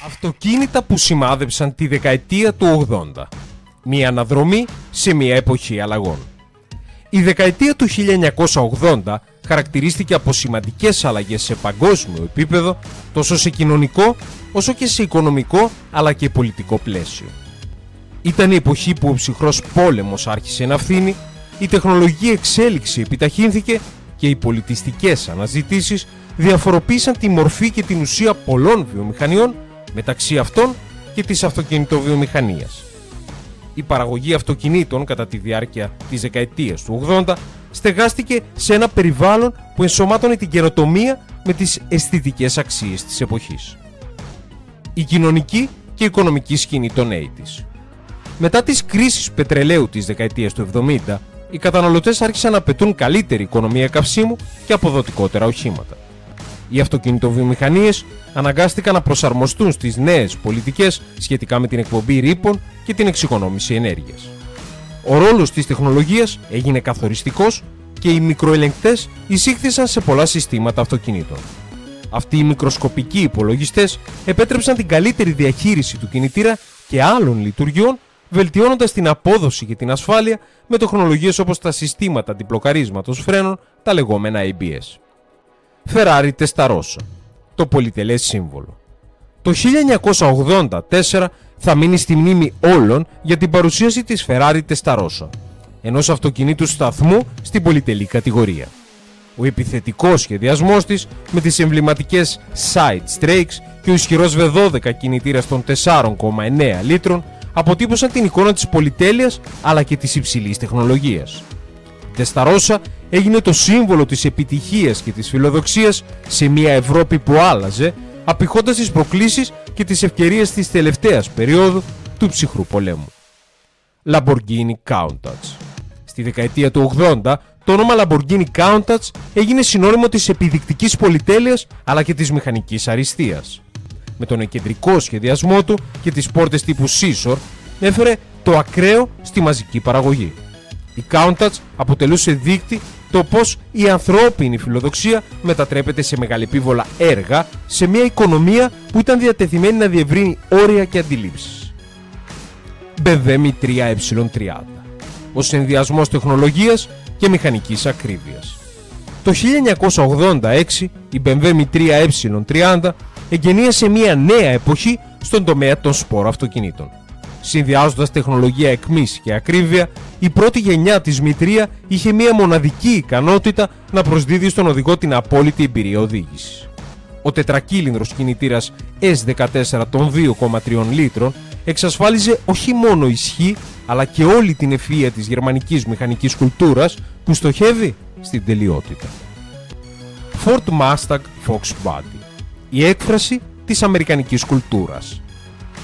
Αυτοκίνητα που σημάδεψαν τη δεκαετία του 80. Μία αναδρομή σε μια εποχή αλλαγών. Η δεκαετία του 1980 χαρακτηρίστηκε από σημαντικές αλλαγές σε παγκόσμιο επίπεδο, τόσο σε κοινωνικό όσο και σε οικονομικό αλλά και πολιτικό πλαίσιο. Ήταν η εποχή που ο ψυχρός πόλεμος άρχισε να φθήνει, η τεχνολογική εξέλιξη επιταχύνθηκε και οι πολιτιστικές αναζητήσεις διαφοροποίησαν τη μορφή και την ουσία πολλών βιομηχανιών, μεταξύ αυτών και της αυτοκινητοβιομηχανίας. Η παραγωγή αυτοκινήτων κατά τη διάρκεια της δεκαετίας του 80 στεγάστηκε σε ένα περιβάλλον που ενσωμάτωνε την καινοτομία με τις αισθητικές αξίες της εποχής. Η κοινωνική και οικονομική σκηνή των 80's. Μετά τις κρίσεις πετρελαίου της δεκαετίας του 70, οι καταναλωτές άρχισαν να απαιτούν καλύτερη οικονομία καυσίμου και αποδοτικότερα οχήματα. Οι αυτοκινητοβιομηχανίες αναγκάστηκαν να προσαρμοστούν στις νέες πολιτικές σχετικά με την εκπομπή ρήπων και την εξοικονόμηση ενέργειας. Ο ρόλος της τεχνολογίας έγινε καθοριστικός και οι μικροελεγκτές εισήχθησαν σε πολλά συστήματα αυτοκινήτων. Αυτοί οι μικροσκοπικοί υπολογιστές επέτρεψαν την καλύτερη διαχείριση του κινητήρα και άλλων λειτουργιών, βελτιώνοντας την απόδοση και την ασφάλεια με τεχνολογίες όπως τα συστήματα αντιμπλοκαρίσματος φρένων, τα λεγόμενα ABS. Ferrari Testarossa, το πολυτελές σύμβολο. Το 1984 θα μείνει στη μνήμη όλων για την παρουσίαση της Ferrari Testarossa, ενός αυτοκινήτου σταθμού στην πολυτελή κατηγορία. Ο επιθετικός σχεδιασμός της με τις εμβληματικές side strakes και ο ισχυρός V12 κινητήρας των 4,9 λίτρων αποτύπωσαν την εικόνα της πολυτέλειας αλλά και της υψηλής τεχνολογίας. Η Testarossa έγινε το σύμβολο της επιτυχίας και της φιλοδοξίας σε μια Ευρώπη που άλλαζε, απηχώντας τις προκλήσεις και τις ευκαιρίες της τελευταίας περίοδου του ψυχρού πολέμου. Lamborghini Countach. Στη δεκαετία του 80, το όνομα Lamborghini Countach έγινε συνώνυμο της επιδεικτικής πολυτέλειας αλλά και της μηχανικής αριστείας. Με τον εκκεντρικό σχεδιασμό του και τις πόρτες τύπου Scissor έφερε το ακραίο στη μαζική παραγωγή. Η Countach αποτελούσε δείκτη το πως η ανθρώπινη φιλοδοξία μετατρέπεται σε μεγαλεπίβολα έργα σε μια οικονομία που ήταν διατεθειμένη να διευρύνει όρια και αντιλήψεις. BMW Mi3 E30. Ο συνδυασμός τεχνολογίας και μηχανικής ακρίβειας. Το 1986 η BMW Mi3 E30 εγγενίασε μια νέα εποχή στον τομέα των σπόρο αυτοκινήτων. Συνδυάζοντας τεχνολογία εκμής και ακρίβεια, η πρώτη γενιά της Mi3 είχε μια μοναδική ικανότητα να προσδίδει στον οδηγό την απόλυτη εμπειρία οδήγησης. Ο τετρακύλινδρος κινητήρας S14 των 2,3 λίτρων εξασφάλιζε όχι μόνο ισχύ, αλλά και όλη την ευφυΐα της γερμανικής μηχανικής κουλτούρας που στοχεύει στην τελειότητα. Ford Mustang Fox Body. Η έκφραση της αμερικανικής κουλτούρας.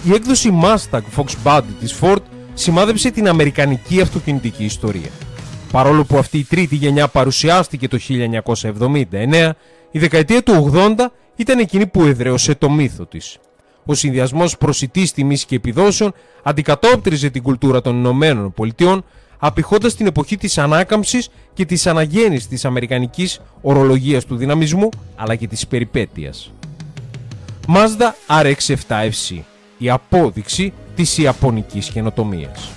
Η έκδοση Mustang Fox Body της Ford σημάδεψε την αμερικανική αυτοκινητική ιστορία. Παρόλο που αυτή η τρίτη γενιά παρουσιάστηκε το 1979, η δεκαετία του 80 ήταν εκείνη που εδραίωσε το μύθο της. Ο συνδυασμός προσιτής τιμής και επιδόσεων αντικατόπτριζε την κουλτούρα των Ηνωμένων Πολιτειών, απηχώντας την εποχή της ανάκαμψης και της αναγέννησης της αμερικανικής ορολογίας του δυναμισμού αλλά και της περιπέτειας. Mazda RX-7 FC. Η απόδειξη της ιαπωνικής καινοτομίας.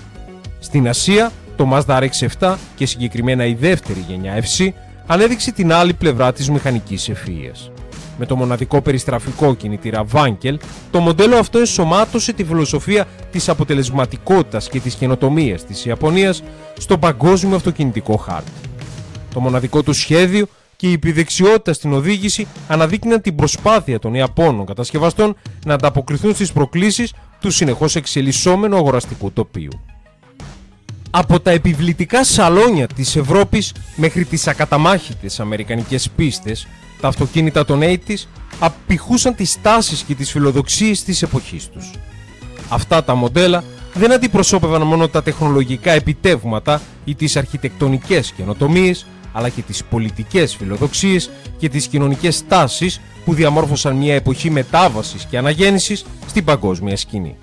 Στην Ασία, το Mazda RX-7 και συγκεκριμένα η δεύτερη γενιά FC ανέδειξε την άλλη πλευρά της μηχανικής ευφυΐας. Με το μοναδικό περιστραφικό κινητήρα Wankel, το μοντέλο αυτό ενσωμάτωσε τη φιλοσοφία της αποτελεσματικότητας και της καινοτομίας της Ιαπωνίας στο παγκόσμιο αυτοκινητικό χάρτη. Το μοναδικό του σχέδιο και η επιδεξιότητα στην οδήγηση αναδείκνυαν την προσπάθεια των Ιαπώνων κατασκευαστών να ανταποκριθούν στις προκλήσεις του συνεχώς εξελισσόμενου αγοραστικού τοπίου. Από τα επιβλητικά σαλόνια της Ευρώπης μέχρι τις ακαταμάχητες αμερικανικές πίστες, τα αυτοκίνητα των 80's απηχούσαν τις τάσεις και τις φιλοδοξίες της εποχής τους. Αυτά τα μοντέλα δεν αντιπροσώπευαν μόνο τα τεχνολογικά επιτεύγματα ή τις αρχιτεκτονικές καινοτομίες, αλλά και τις πολιτικές φιλοδοξίες και τις κοινωνικές τάσεις που διαμόρφωσαν μια εποχή μετάβασης και αναγέννησης στην παγκόσμια σκηνή.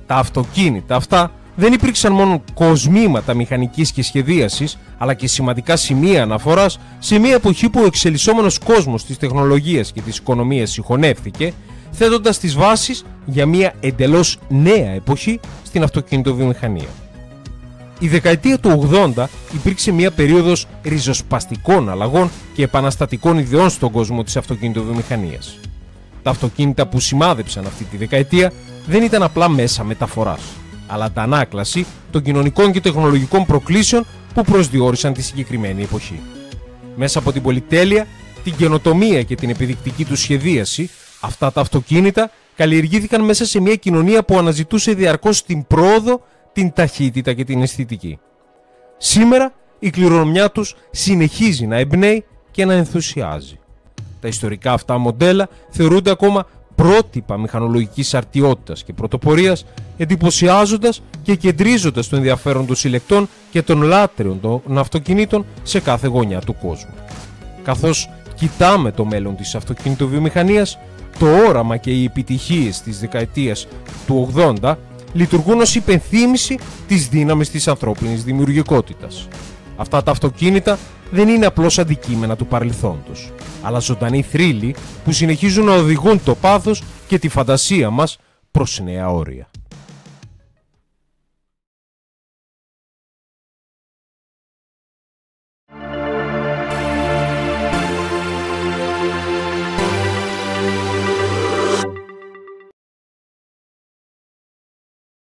Τα αυτοκίνητα αυτά δεν υπήρξαν μόνο κοσμήματα μηχανικής και σχεδίασης, αλλά και σημαντικά σημεία αναφοράς σε μια εποχή που ο εξελισσόμενος κόσμος της τεχνολογίας και της οικονομίας συγχωνεύθηκε, θέτοντας τις βάσεις για μια εντελώς νέα εποχή στην αυτοκινητοβιομηχανία. Η δεκαετία του 80 υπήρξε μια περίοδος ριζοσπαστικών αλλαγών και επαναστατικών ιδεών στον κόσμο της αυτοκινητοβιομηχανίας. Τα αυτοκίνητα που σημάδεψαν αυτή τη δεκαετία δεν ήταν απλά μέσα μεταφοράς, αλλά αντανάκλαση των κοινωνικών και τεχνολογικών προκλήσεων που προσδιορίσαν τη συγκεκριμένη εποχή. Μέσα από την πολυτέλεια, την καινοτομία και την επιδεικτική του σχεδίαση, αυτά τα αυτοκίνητα καλλιεργήθηκαν μέσα σε μια κοινωνία που αναζητούσε διαρκώς την πρόοδο, την ταχύτητα και την αισθητική. Σήμερα η κληρονομιά τους συνεχίζει να εμπνέει και να ενθουσιάζει. Τα ιστορικά αυτά μοντέλα θεωρούνται ακόμα πρότυπα μηχανολογικής αρτιότητας και πρωτοπορίας, εντυπωσιάζοντας και κεντρίζοντας το ενδιαφέρον των συλλεκτών και των λάτρεων των αυτοκινήτων σε κάθε γωνιά του κόσμου. Καθώς κοιτάμε το μέλλον της αυτοκινητοβιομηχανίας, το όραμα και οι επιτυχίες της δεκαετίας του 80 λειτουργούν ως υπενθύμηση της δύναμης της ανθρώπινης δημιουργικότητας. Αυτά τα αυτοκίνητα δεν είναι απλώς αντικείμενα του παρελθόντος, αλλά ζωντανοί θρύλοι που συνεχίζουν να οδηγούν το πάθος και τη φαντασία μας προς νέα όρια.